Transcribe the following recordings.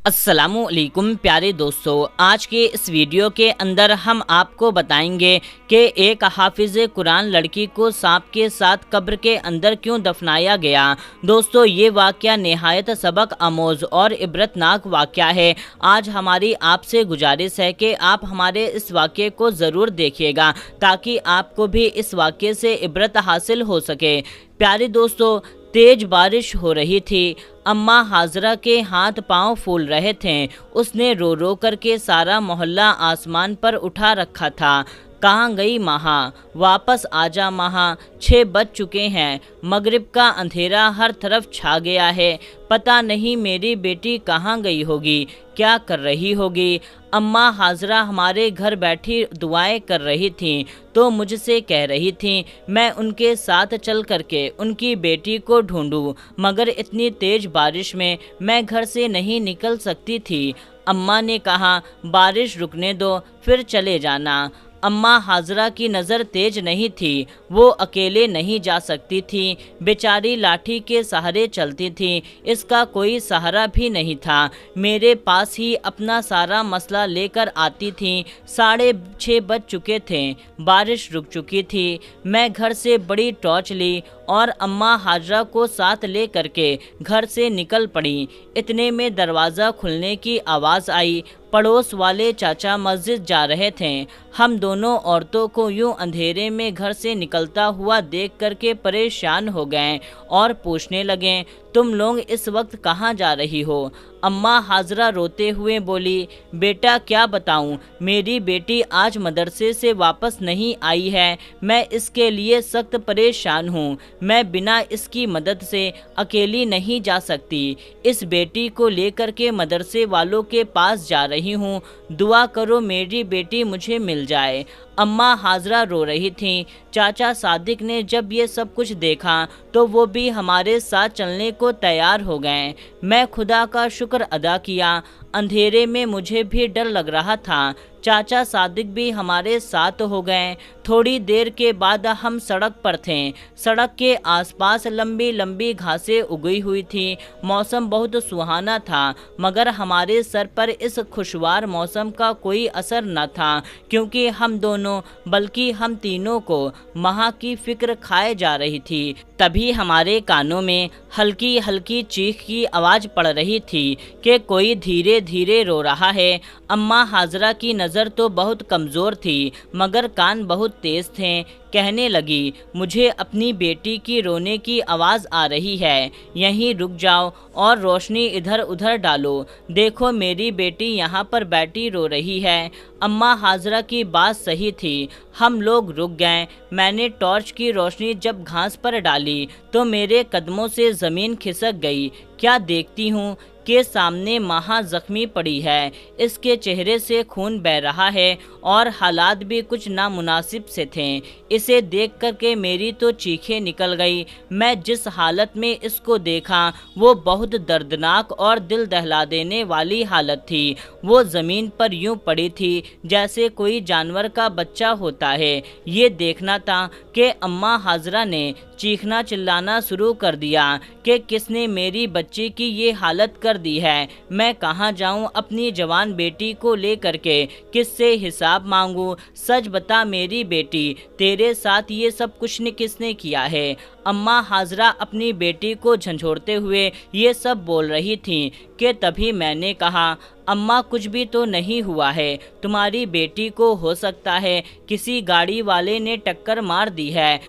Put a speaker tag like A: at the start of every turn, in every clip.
A: अस्सलामुअलैकुम प्यारे दोस्तों, आज के इस वीडियो के अंदर हम आपको बताएंगे कि एक हाफिज़ कुरान लड़की को सांप के साथ कब्र के अंदर क्यों दफनाया गया। दोस्तों, ये वाक़या नहायत सबक आमोज़ और इबरतनाक वाक़या है। आज हमारी आपसे गुजारिश है कि आप हमारे इस वाक़े को ज़रूर देखिएगा ताकि आपको भी इस वाक़े से इबरत हासिल हो सके। प्यारे दोस्तों, तेज बारिश हो रही थी। अम्मा हाजरा के हाथ पांव फूल रहे थे। उसने रो रो करके सारा मोहल्ला आसमान पर उठा रखा था। कहाँ गई महा, वापस आजा महा, 6 बज चुके हैं। मगरिब का अंधेरा हर तरफ छा गया है। पता नहीं मेरी बेटी कहाँ गई होगी, क्या कर रही होगी। अम्मा हाजरा हमारे घर बैठी दुआएं कर रही थीं तो मुझसे कह रही थीं मैं उनके साथ चल करके उनकी बेटी को ढूंढूं, मगर इतनी तेज बारिश में मैं घर से नहीं निकल सकती थी। अम्मा ने कहा बारिश रुकने दो फिर चले जाना। अम्मा हाजरा की नज़र तेज नहीं थी, वो अकेले नहीं जा सकती थी। बेचारी लाठी के सहारे चलती थी, इसका कोई सहारा भी नहीं था। मेरे पास ही अपना सारा मसला लेकर आती थी। 6:30 बज चुके थे, बारिश रुक चुकी थी। मैं घर से बड़ी टॉर्च ली और अम्मा हाजरा को साथ ले करके घर से निकल पड़ी। इतने में दरवाज़ा खुलने की आवाज़ आई। पड़ोस वाले चाचा मस्जिद जा रहे थे। हम दोनों औरतों को यूं अंधेरे में घर से निकलता हुआ देख करके परेशान हो गए और पूछने लगे तुम लोग इस वक्त कहाँ जा रही हो। अम्मा हाजरा रोते हुए बोली बेटा क्या बताऊं, मेरी बेटी आज मदरसे से वापस नहीं आई है। मैं इसके लिए सख्त परेशान हूँ। मैं बिना इसकी मदद से अकेली नहीं जा सकती। इस बेटी को लेकर के मदरसे वालों के पास जा रही हूँ। दुआ करो मेरी बेटी मुझे मिल जाए। अम्मा हाजरा रो रही थीं। चाचा सादिक ने जब ये सब कुछ देखा तो वो भी हमारे साथ चलने को तैयार हो गए। मैं खुदा का शुक्र अदा किया। अंधेरे में मुझे भी डर लग रहा था। चाचा सादिक भी हमारे साथ हो गए। थोड़ी देर के बाद हम सड़क पर थे। सड़क के आसपास लंबी लंबी घासें उगी हुई थी। मौसम बहुत सुहाना था, मगर हमारे सर पर इस खुशगवार मौसम का कोई असर न था, क्योंकि हम दोनों बल्कि हम तीनों को महा की फिक्र खाए जा रही थी। तभी हमारे कानों में हल्की हल्की चीख की आवाज़ पड़ रही थी कि कोई धीरे धीरे रो रहा है। अम्मा हाजरा की नज़र तो बहुत कमज़ोर थी, मगर कान बहुत तेज़ थे। कहने लगी मुझे अपनी बेटी की रोने की आवाज़ आ रही है, यहीं रुक जाओ और रोशनी इधर उधर डालो। देखो मेरी बेटी यहाँ पर बैठी रो रही है। अम्मा हाजरा की बात सही थी। हम लोग रुक गए। मैंने टॉर्च की रोशनी जब घास पर डाली तो मेरे कदमों से ज़मीन खिसक गई। क्या देखती हूँ के सामने महा जख्मी पड़ी है। इसके चेहरे से खून बह रहा है और हालात भी कुछ नामुनासिब से थे। इसे देख कर के मेरी तो चीखें निकल गई। मैं जिस हालत में इसको देखा वो बहुत दर्दनाक और दिल दहला देने वाली हालत थी। वो ज़मीन पर यूं पड़ी थी जैसे कोई जानवर का बच्चा होता है। ये देखना था कि अम्मा हाजरा ने चीखना चिल्लाना शुरू कर दिया कि किसने मेरी बच्ची की ये हालत कर दी है। मैं कहाँ जाऊँ अपनी जवान बेटी को ले करके, किससे हिसाब मांगूँ। सच बता मेरी बेटी, तेरे साथ ये सब कुछ ने किसने किया है। अम्मा हाजरा अपनी बेटी को झंझोड़ते हुए ये सब बोल रही थीं कि तभी मैंने कहा अम्मा कुछ भी तो नहीं हुआ है, तुम्हारी बेटी को हो सकता है किसी गाड़ी वाले ने टक्कर मार दी है।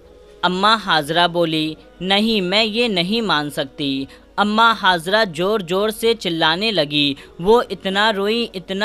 A: अम्मा हाजरा बोली नहीं, मैं ये नहीं मान सकती। अम्मा हाजरा ज़ोर ज़ोर से चिल्लाने लगी। वो इतना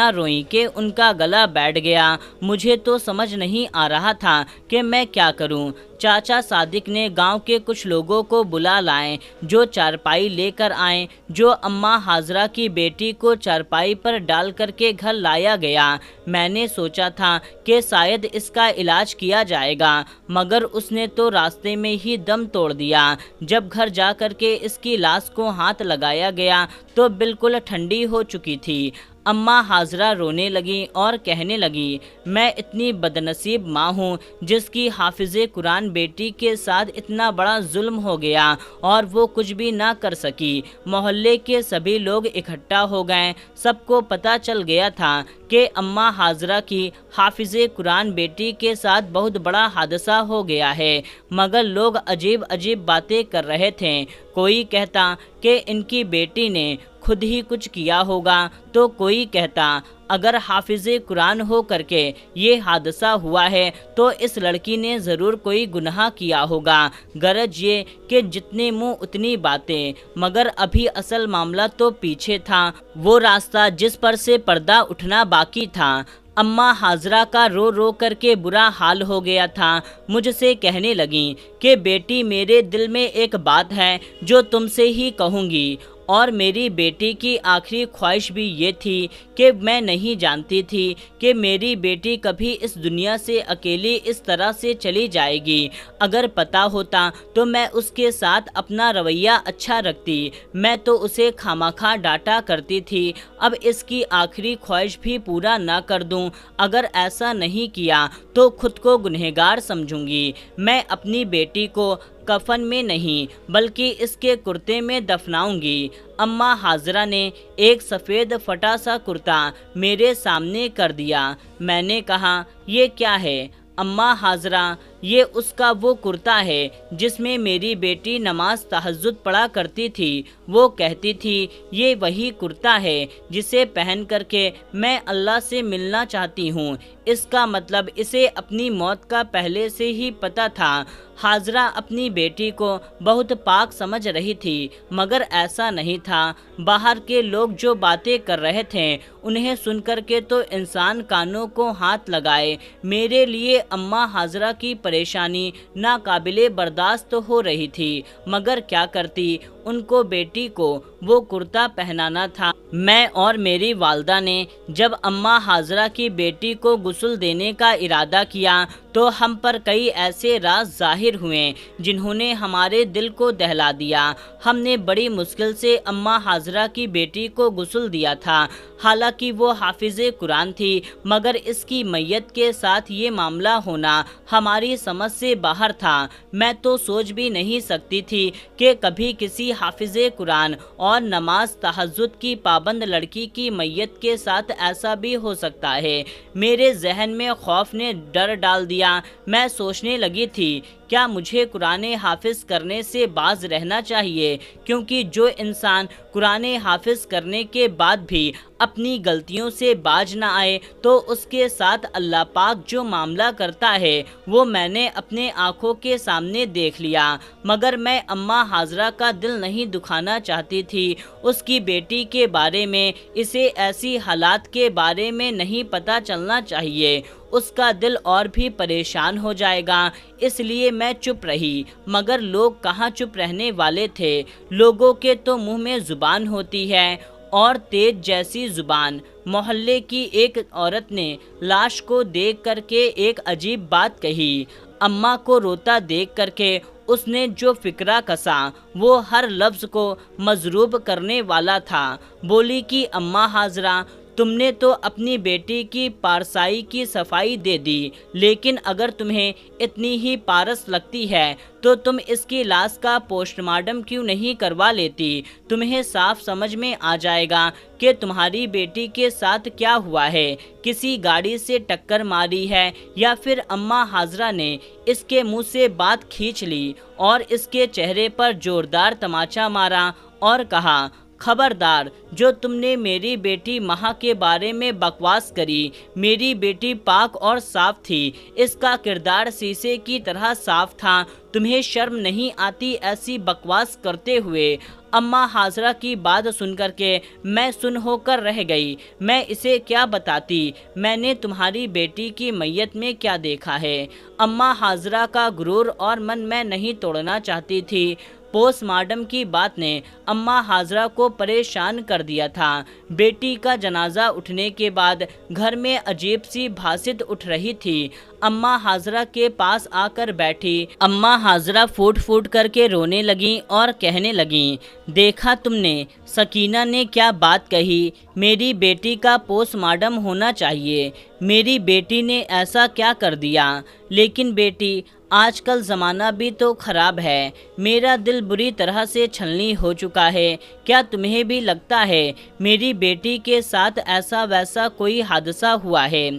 A: रोई कि उनका गला बैठ गया। मुझे तो समझ नहीं आ रहा था कि मैं क्या करूं। चाचा सादिक ने गांव के कुछ लोगों को बुला लाए जो चारपाई लेकर आए। जो अम्मा हाजरा की बेटी को चारपाई पर डाल करके घर लाया गया। मैंने सोचा था कि शायद इसका इलाज किया जाएगा, मगर उसने तो रास्ते में ही दम तोड़ दिया। जब घर जा कर के इसकी लाश को हाथ लगाया गया तो बिल्कुल ठंडी हो चुकी थी। अम्मा हाजरा रोने लगी और कहने लगी, मैं इतनी बदनसीब माँ हूँ जिसकी हाफिज़े कुरान बेटी के साथ इतना बड़ा जुल्म हो गया और वो कुछ भी ना कर सकी। मोहल्ले के सभी लोग इकट्ठा हो गए। सबको पता चल गया था कि अम्मा हाजरा की हाफिज़े कुरान बेटी के साथ बहुत बड़ा हादसा हो गया है, मगर लोग अजीब अजीब बातें कर रहे थे। कोई कहता कि इनकी बेटी ने खुद ही कुछ किया होगा, तो कोई कहता अगर हाफिज़े कुरान हो करके ये हादसा हुआ है तो इस लड़की ने ज़रूर कोई गुनाह किया होगा। गरज ये कि जितने मुंह उतनी बातें, मगर अभी असल मामला तो पीछे था, वो रास्ता जिस पर से पर्दा उठना बाकी था। अम्मा हाजरा का रो रो करके बुरा हाल हो गया था। मुझसे कहने लगी कि बेटी, मेरे दिल में एक बात है जो तुमसे ही कहूँगी, और मेरी बेटी की आखिरी ख्वाहिश भी ये थी कि मैं नहीं जानती थी कि मेरी बेटी कभी इस दुनिया से अकेली इस तरह से चली जाएगी। अगर पता होता तो मैं उसके साथ अपना रवैया अच्छा रखती, मैं तो उसे खामखा डांटा करती थी। अब इसकी आखिरी ख्वाहिश भी पूरा ना कर दूं। अगर ऐसा नहीं किया तो खुद को गुनहगार समझूंगी। मैं अपनी बेटी को कफन में नहीं बल्कि इसके कुर्ते में दफनाऊंगी। अम्मा हाजरा ने एक सफ़ेद फटा सा कुर्ता मेरे सामने कर दिया। मैंने कहा, ये क्या है? अम्मा हाजरा, ये उसका वो कुर्ता है जिसमें मेरी बेटी नमाज तहज्जुद पढ़ा करती थी। वो कहती थी ये वही कुर्ता है जिसे पहन करके मैं अल्लाह से मिलना चाहती हूँ। इसका मतलब इसे अपनी मौत का पहले से ही पता था। हाजरा अपनी बेटी को बहुत पाक समझ रही थी, मगर ऐसा नहीं था। बाहर के लोग जो बातें कर रहे थे उन्हें सुन कर के तो इंसान कानों को हाथ लगाए। मेरे लिए अम्मा हाजरा की परेशानी नाकाबिले बर्दाश्त हो रही थी, मगर क्या करती, उनको बेटी को वो कुर्ता पहनाना था। मैं और मेरी वालदा ने जब अम्मा हाजरा की बेटी को गुस्ल देने का इरादा किया तो हम पर कई ऐसे राज जाहिर हुए जिन्होंने हमारे दिल को दहला दिया। हमने बड़ी मुश्किल से अम्मा हाजरा की बेटी को गुस्ल दिया था। हालांकि वो हाफिज़े कुरान थी, मगर इसकी मैयत के साथ ये मामला होना हमारी समझ से बाहर था। मैं तो सोच भी नहीं सकती थी कि कभी किसी हाफिज़े कुरान और नमाज तहज्जुद की पाबंद लड़की की मैयत के साथ ऐसा भी हो सकता है। मेरे जहन में खौफ ने डर डाल दिया। मैं सोचने लगी थी, क्या मुझे कुरान हाफिज करने से बाज रहना चाहिए, क्योंकि जो इंसान कुरान हाफिज करने के बाद भी अपनी गलतियों से बाज ना आए तो उसके साथ अल्लाह पाक जो मामला करता है वो मैंने अपने आँखों के सामने देख लिया। मगर मैं अम्मा हाजरा का दिल नहीं दुखाना चाहती थी। उसकी बेटी के बारे में, इसे ऐसी हालात के बारे में नहीं पता चलना चाहिए, उसका दिल और भी परेशान हो जाएगा। इसलिए मैं चुप रही। मगर लोग कहाँ चुप रहने वाले थे। लोगों के तो मुंह में ज़ुबान होती है, और तेज जैसी ज़ुबान। मोहल्ले की एक औरत ने लाश को देख करके एक अजीब बात कही। अम्मा को रोता देख करके उसने जो फिक्रा कसा वो हर लफ्ज़ को मजरूब करने वाला था। बोली कि अम्मा हाजरा, तुमने तो अपनी बेटी की पारसाई की सफाई दे दी, लेकिन अगर तुम्हें इतनी ही पारस लगती है तो तुम इसकी लाश का पोस्टमार्टम क्यों नहीं करवा लेती। तुम्हें साफ समझ में आ जाएगा कि तुम्हारी बेटी के साथ क्या हुआ है। किसी गाड़ी से टक्कर मारी है या फिर अम्मा हाजरा ने इसके मुंह से बात खींच ली और इसके चेहरे पर जोरदार तमाचा मारा और कहा, खबरदार, जो तुमने मेरी बेटी महा के बारे में बकवास करी। मेरी बेटी पाक और साफ थी, इसका किरदार शीशे की तरह साफ था। तुम्हें शर्म नहीं आती ऐसी बकवास करते हुए। अम्मा हाजरा की बात सुनकर के मैं सुन होकर रह गई। मैं इसे क्या बताती, मैंने तुम्हारी बेटी की मैयत में क्या देखा है। अम्मा हाजरा का गुरूर और मन मैं नहीं तोड़ना चाहती थी। पोस्टमार्टम की बात ने अम्मा हाजरा को परेशान कर दिया था। बेटी का जनाजा उठने के बाद घर में अजीब सी भासित उठ रही थी। अम्मा हाजरा के पास आकर बैठी। अम्मा हाजरा फूट फूट करके रोने लगी और कहने लगी, देखा तुमने सकीना ने क्या बात कही, मेरी बेटी का पोस्टमार्टम होना चाहिए। मेरी बेटी ने ऐसा क्या कर दिया। लेकिन बेटी, आजकल ज़माना भी तो ख़राब है। मेरा दिल बुरी तरह से छलनी हो चुका है। क्या तुम्हें भी लगता है मेरी बेटी के साथ ऐसा वैसा कोई हादसा हुआ है?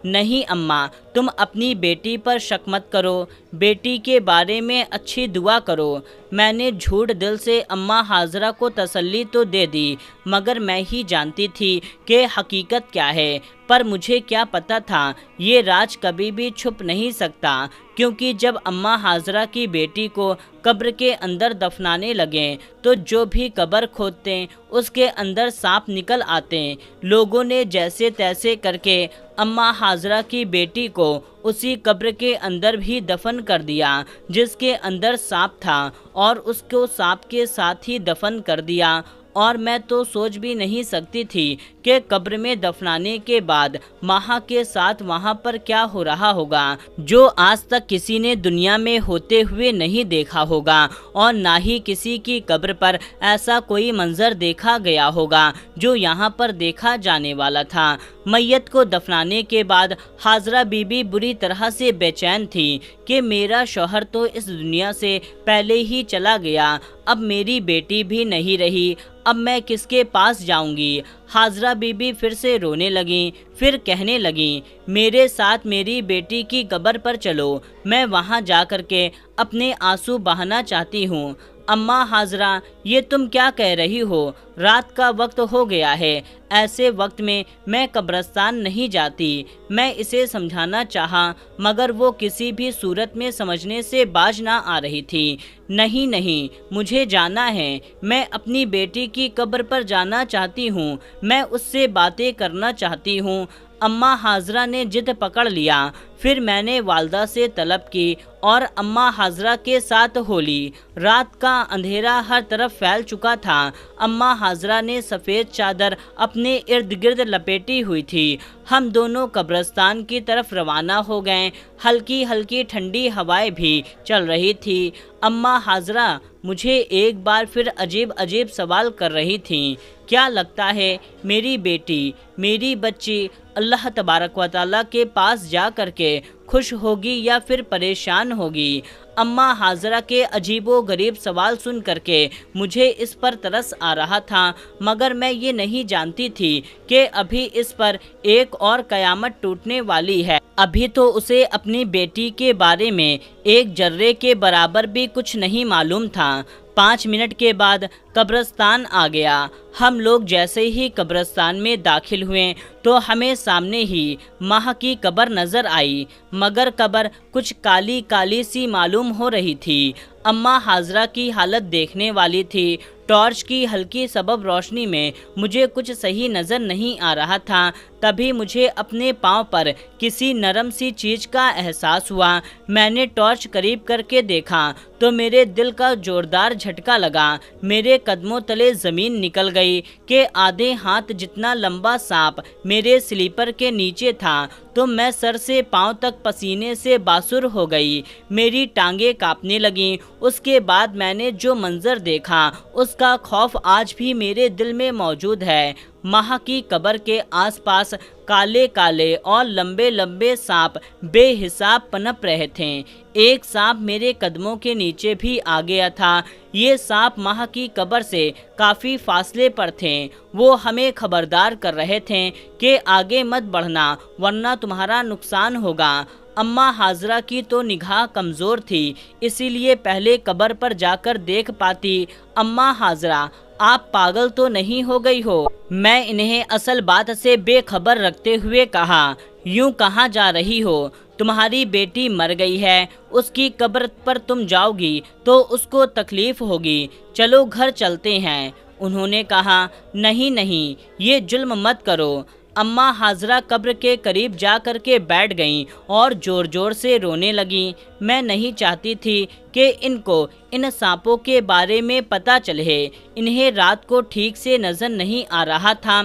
A: नहीं अम्मा, तुम अपनी बेटी पर शक मत करो, बेटी के बारे में अच्छी दुआ करो। मैंने झूठ दिल से अम्मा हाजरा को तसल्ली तो दे दी, मगर मैं ही जानती थी कि हकीकत क्या है। पर मुझे क्या पता था ये राज कभी भी छुप नहीं सकता, क्योंकि जब अम्मा हाजरा की बेटी को कब्र के अंदर दफनाने लगे तो जो भी कब्र खोदते उसके अंदर सांप निकल आते। लोगों ने जैसे तैसे करके अम्मा हाजरा की बेटी को उसी कब्र के अंदर भी दफन कर दिया जिसके अंदर सांप था, और उसको सांप के साथ ही दफन कर दिया। और मैं तो सोच भी नहीं सकती थी कि कब्र में दफनाने के बाद माँ के साथ वहाँ पर क्या हो रहा होगा, जो आज तक किसी ने दुनिया में होते हुए नहीं देखा होगा, और ना ही किसी की कब्र पर ऐसा कोई मंजर देखा गया होगा जो यहाँ पर देखा जाने वाला था। मैयत को दफनाने के बाद हाजरा बीबी बुरी तरह से बेचैन थी कि मेरा शौहर तो इस दुनिया से पहले ही चला गया, अब मेरी बेटी भी नहीं रही, अब मैं किसके पास जाऊंगी। हाजरा बीबी फिर से रोने लगी, फिर कहने लगी, मेरे साथ मेरी बेटी की कब्र पर चलो, मैं वहां जा कर के अपने आंसू बहाना चाहती हूँ। अम्मा हाजरा, ये तुम क्या कह रही हो? रात का वक्त हो गया है, ऐसे वक्त में मैं कब्रिस्तान नहीं जाती। मैं इसे समझाना चाहा, मगर वो किसी भी सूरत में समझने से बाज ना आ रही थी। नहीं नहीं, मुझे जाना है, मैं अपनी बेटी की कब्र पर जाना चाहती हूँ, मैं उससे बातें करना चाहती हूँ। अम्मा हाजरा ने जिद पकड़ लिया। फिर मैंने वालदा से तलब की और अम्मा हाजरा के साथ हो ली। रात का अंधेरा हर तरफ फैल चुका था। अम्मा हाजरा ने सफ़ेद चादर अपने इर्द गिर्द लपेटी हुई थी। हम दोनों कब्रिस्तान की तरफ रवाना हो गए। हल्की हल्की ठंडी हवाएं भी चल रही थी। अम्मा हाजरा मुझे एक बार फिर अजीब अजीब सवाल कर रही थीं। क्या लगता है मेरी बेटी, मेरी बच्ची अल्लाह तबारक व तआला के पास जा कर के खुश होगी या फिर परेशान होगी? अम्मा हाजरा के अजीबो गरीब सवाल सुन करके मुझे इस पर तरस आ रहा था, मगर मैं ये नहीं जानती थी कि अभी इस पर एक और कयामत टूटने वाली है। अभी तो उसे अपनी बेटी के बारे में एक जर्रे के बराबर भी कुछ नहीं मालूम था। 5 मिनट के बाद कब्रिस्तान आ गया। हम लोग जैसे ही कब्रिस्तान में दाखिल हुए तो हमें सामने ही माँ की कब्र नज़र आई, मगर कब्र कुछ काली काली सी मालूम हो रही थी। अम्मा हाजरा की हालत देखने वाली थी। टॉर्च की हल्की सबब रोशनी में मुझे कुछ सही नज़र नहीं आ रहा था। तभी मुझे अपने पाँव पर किसी नरम सी चीज़ का एहसास हुआ। मैंने टॉर्च करीब करके देखा तो मेरे दिल का ज़ोरदार झटका लगा। मेरे कदमों तले ज़मीन निकल गई कि आधे हाथ जितना लंबा सांप मेरे स्लीपर के नीचे था, तो मैं सर से पाँव तक पसीने से बासुर हो गई। मेरी टांगें कांपने लगीं। उसके बाद मैंने जो मंजर देखा उसका खौफ आज भी मेरे दिल में मौजूद है। माँ की कब्र के आसपास काले काले और लंबे लंबे सांप बेहिसाब पनप रहे थे। एक सांप मेरे कदमों के नीचे भी आ गया था। ये सांप माँ की कब्र से काफ़ी फासले पर थे। वो हमें खबरदार कर रहे थे कि आगे मत बढ़ना वरना तुम्हारा नुकसान होगा। अम्मा हाजरा की तो निगाह कमज़ोर थी, इसीलिए पहले कब्र पर जाकर देख पाती। अम्मा हाजरा, आप पागल तो नहीं हो गई हो? मैं इन्हें असल बात से बेखबर रखते हुए कहा, यूं कहाँ जा रही हो? तुम्हारी बेटी मर गई है, उसकी कब्र पर तुम जाओगी तो उसको तकलीफ होगी, चलो घर चलते हैं। उन्होंने कहा, नहीं नहीं, ये जुल्म मत करो। अम्मा हाजरा कब्र के करीब जा कर के बैठ गईं और ज़ोर ज़ोर से रोने लगीं। मैं नहीं चाहती थी कि इनको इन सांपों के बारे में पता चले। इन्हें रात को ठीक से नज़र नहीं आ रहा था।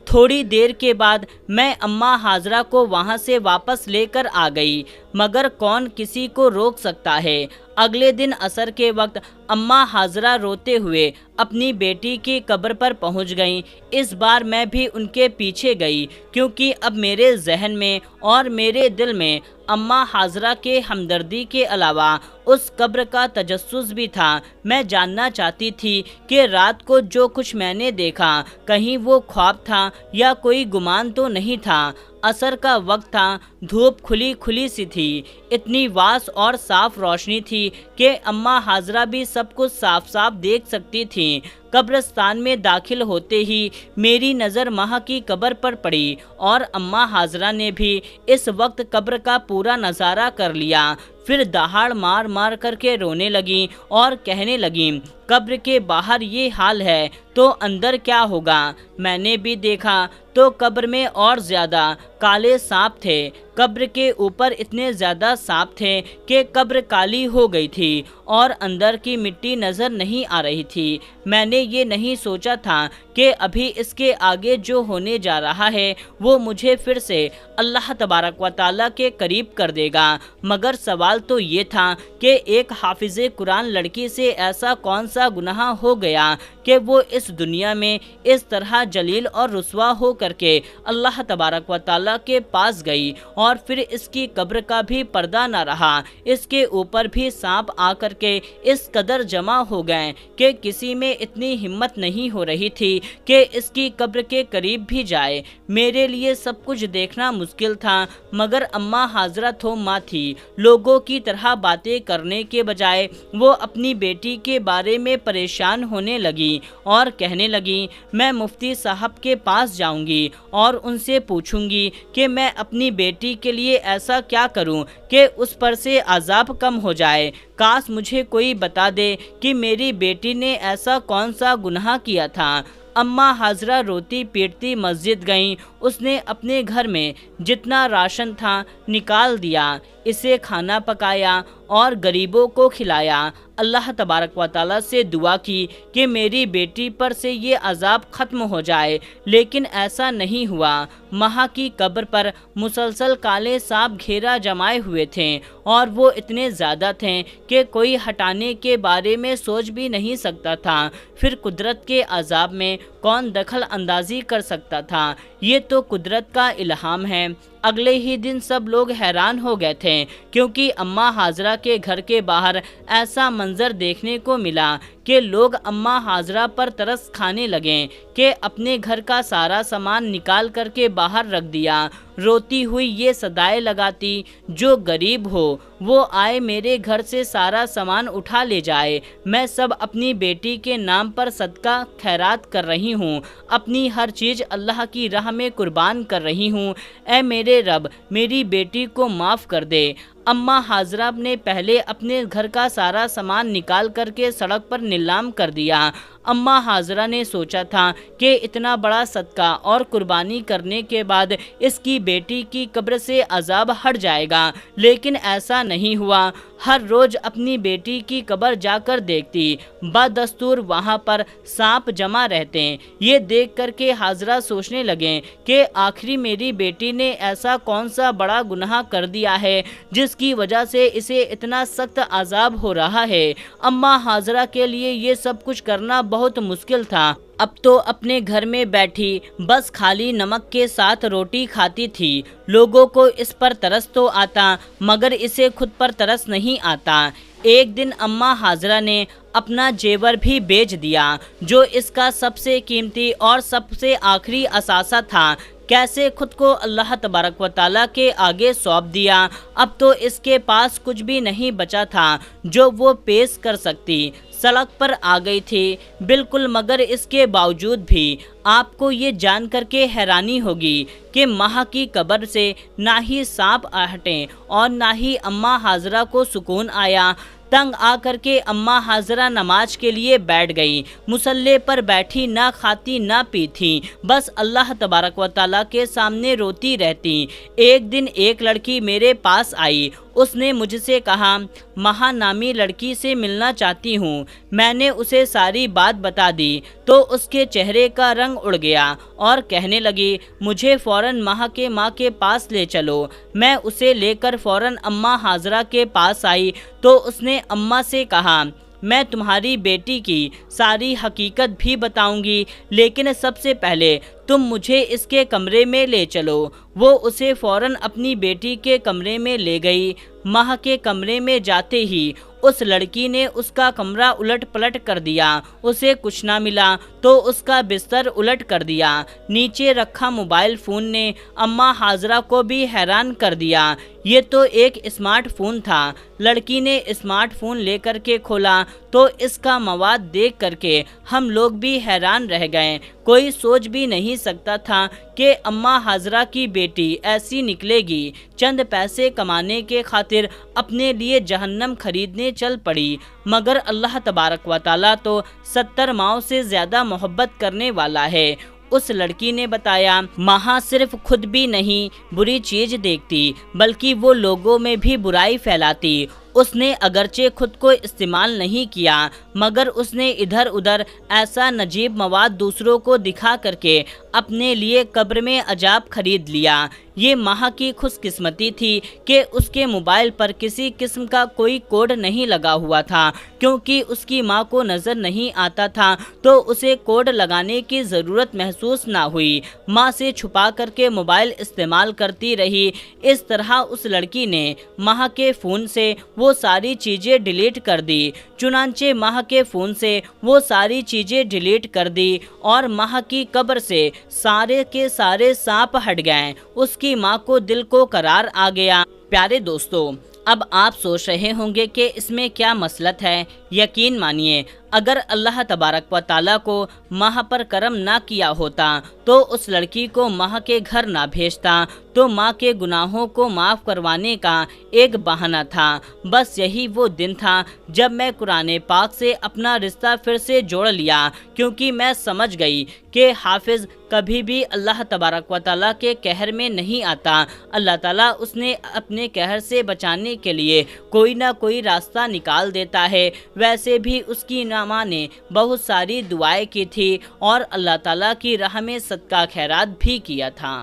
A: थोड़ी देर के बाद मैं अम्मा हाजरा को वहाँ से वापस लेकर आ गई, मगर कौन किसी को रोक सकता है। अगले दिन असर के वक्त अम्मा हाजरा रोते हुए अपनी बेटी की कब्र पर पहुंच गईं। इस बार मैं भी उनके पीछे गई, क्योंकि अब मेरे जहन में और मेरे दिल में अम्मा हाजरा के हमदर्दी के अलावा उस कब्र का तजस्सुस भी था। मैं जानना चाहती थी कि रात को जो कुछ मैंने देखा, कहीं वो ख्वाब था या कोई गुमान तो नहीं था। असर का वक्त था, धूप खुली खुली सी थी। इतनी वास और साफ रोशनी थी कि अम्मा हाजरा भी सब कुछ साफ साफ देख सकती थी। कब्रिस्तान में दाखिल होते ही मेरी नज़र माह की कब्र पर पड़ी और अम्मा हाजरा ने भी इस वक्त कब्र का पूरा नज़ारा कर लिया। फिर दहाड़ मार मार करके रोने लगी और कहने लगी, कब्र के बाहर ये हाल है तो अंदर क्या होगा। मैंने भी देखा तो कब्र में और ज़्यादा काले सांप थे। कब्र के ऊपर इतने ज़्यादा सांप थे कि कब्र काली हो गई थी और अंदर की मिट्टी नज़र नहीं आ रही थी। मैंने ये नहीं सोचा था कि अभी इसके आगे जो होने जा रहा है वो मुझे फिर से अल्लाह तबारक व तआला के करीब कर देगा। मगर सवाल तो ये था कि एक हाफिज़े कुरान लड़की से ऐसा कौन सा गुनाह हो गया कि वो इस दुनिया में इस तरह जलील और रुस्वा हो करके अल्लाह तबारक व तआला के पास गई और फिर इसकी कब्र का भी पर्दा न रहा। इसके ऊपर भी सांप आकर के इस कदर जमा हो गए कि किसी में इतनी हिम्मत नहीं हो रही थी कि इसकी कब्र के करीब भी जाए। मेरे लिए सब कुछ देखना मुश्किल था, मगर अम्मा हाजरा तो माँ थी। लोगों की तरह बातें करने के बजाय वो अपनी बेटी के बारे में परेशान होने लगी और कहने लगी, मैं मुफ्ती साहब के पास जाऊंगी और उनसे पूछूंगी कि मैं अपनी बेटी के लिए ऐसा क्या करूं कि उस पर से अजाब कम हो जाए। काश मुझे कोई बता दे कि मेरी बेटी ने ऐसा कौन सा गुनाह किया था। अम्मा हाजरा रोती पीटती मस्जिद गईं। उसने अपने घर में जितना राशन था निकाल दिया, इसे खाना पकाया और गरीबों को खिलाया। अल्लाह तबारक व तआला से दुआ की कि मेरी बेटी पर से ये अजाब ख़त्म हो जाए, लेकिन ऐसा नहीं हुआ। माँ की कब्र पर मुसलसल काले सांप घेरा जमाए हुए थे और वो इतने ज़्यादा थे कि कोई हटाने के बारे में सोच भी नहीं सकता था। फिर कुदरत के अजाब में कौन दखल अंदाजी कर सकता था। ये तो कुदरत का इल्हाम है। अगले ही दिन सब लोग हैरान हो गए थे, क्योंकि अम्मा हाजरा के घर के बाहर ऐसा मंजर देखने को मिला कि लोग अम्मा हाजरा पर तरस खाने लगे कि अपने घर का सारा सामान निकाल करके बाहर रख दिया। रोती हुई ये सदाएं लगाती, जो गरीब हो वो आए मेरे घर से सारा सामान उठा ले जाए। मैं सब अपनी बेटी के नाम पर सदका खैरात कर रही हूँ, अपनी हर चीज़ अल्लाह की राह में कुर्बान कर रही हूँ। ऐ मेरे रब, मेरी बेटी को माफ़ कर दे। अम्मा हाजरा ने पहले अपने घर का सारा सामान निकाल करके सड़क पर नीलाम कर दिया। अम्मा हाजरा ने सोचा था कि इतना बड़ा सदका और कुर्बानी करने के बाद इसकी बेटी की कब्र से अजाब हट जाएगा, लेकिन ऐसा नहीं हुआ। हर रोज़ अपनी बेटी की कब्र जाकर देखती, बदस्तूर वहाँ पर सांप जमा रहते। ये देख करके हाजरा सोचने लगे कि आखिरी मेरी बेटी ने ऐसा कौन सा बड़ा गुनाह कर दिया है जिसकी वजह से इसे इतना सख्त अजाब हो रहा है। अम्मा हाजरा के लिए ये सब कुछ करना बहुत मुश्किल था। अब तो अपने घर में बैठी बस खाली नमक के साथ रोटी खाती थी। लोगों को इस पर तरस तो आता, मगर इसे खुद पर तरस नहीं आता। एक दिन अम्मा हाजरा ने अपना जेवर भी बेच दिया, जो इसका सबसे कीमती और सबसे आखिरी असासा था। कैसे खुद को अल्लाह तबारक व तआला के आगे सौंप दिया। अब तो इसके पास कुछ भी नहीं बचा था जो वो पेश कर सकती। सड़क पर आ गई थी बिल्कुल, मगर इसके बावजूद भी आपको ये जान करके हैरानी होगी कि माँ की कब्र से ना ही सांप हटे और ना ही अम्मा हाजरा को सुकून आया। तंग आकर के अम्मा हाजरा नमाज के लिए बैठ गई। मुसल्ले पर बैठी, ना खाती ना पीती, बस अल्लाह तबारक व तआला के सामने रोती रहती। एक दिन एक लड़की मेरे पास आई। उसने मुझसे कहा, महानामी लड़की से मिलना चाहती हूँ। मैंने उसे सारी बात बता दी तो उसके चेहरे का रंग उड़ गया और कहने लगी, मुझे फ़ौरन माह के माँ के पास ले चलो। मैं उसे लेकर फ़ौरन अम्मा हाजरा के पास आई तो उसने अम्मा से कहा, मैं तुम्हारी बेटी की सारी हकीकत भी बताऊंगी, लेकिन सबसे पहले तुम मुझे इसके कमरे में ले चलो। वो उसे फ़ौरन अपनी बेटी के कमरे में ले गई। माह के कमरे में जाते ही उस लड़की ने उसका कमरा उलट पलट कर दिया। उसे कुछ ना मिला तो उसका बिस्तर उलट कर दिया। नीचे रखा मोबाइल फ़ोन ने अम्मा हाजरा को भी हैरान कर दिया। ये तो एक स्मार्टफोन था। लड़की ने स्मार्टफोन लेकर के खोला तो इसका मवाद देख करके हम लोग भी हैरान रह गए। कोई सोच भी नहीं सकता था कि अम्मा हाजरा की बेटी ऐसी निकलेगी। चंद पैसे कमाने के खातिर अपने लिए जहन्नम खरीदने चल पड़ी। मगर अल्लाह तबारक व तआला तो 70 माओं से ज़्यादा मोहब्बत करने वाला है। उस लड़की ने बताया, माँ सिर्फ खुद भी नहीं बुरी चीज़ देखती, बल्कि वो लोगों में भी बुराई फैलाती। उसने अगरचे खुद को इस्तेमाल नहीं किया, मगर उसने इधर उधर ऐसा नजीब मवाद दूसरों को दिखा करके अपने लिए कब्र में अजाब खरीद लिया। ये माह की खुशकिस्मती थी कि उसके मोबाइल पर किसी किस्म का कोई कोड नहीं लगा हुआ था, क्योंकि उसकी माँ को नज़र नहीं आता था तो उसे कोड लगाने की ज़रूरत महसूस ना हुई। माँ से छुपा करके मोबाइल इस्तेमाल करती रही। इस तरह उस लड़की ने माँ के फ़ोन से वो सारी चीज़ें डिलीट कर दी। चुनांचे माह के फ़ोन से वो सारी चीज़ें डिलीट कर दी और माह की कब्र से सारे के सारे सांप हट गए। उसकी माँ को दिल को करार आ गया। प्यारे दोस्तों, अब आप सोच रहे होंगे कि इसमें क्या मसलत है। यकीन मानिए, अगर अल्लाह तबारक व तआला को माह पर करम ना किया होता तो उस लड़की को माह के घर ना भेजता, तो माँ के गुनाहों को माफ़ करवाने का एक बहाना था। बस यही वो दिन था जब मैं कुरान पाक से अपना रिश्ता फिर से जोड़ लिया, क्योंकि मैं समझ गई कि हाफिज़ कभी भी अल्लाह तबारक व तआला के कहर में नहीं आता। अल्लाह ताला उसने अपने कहर से बचाने के लिए कोई ना कोई रास्ता निकाल देता है। वैसे भी उसकी माँ ने बहुत सारी दुआएं की थी और अल्लाह ताला की राह में सदका खैरात भी किया था।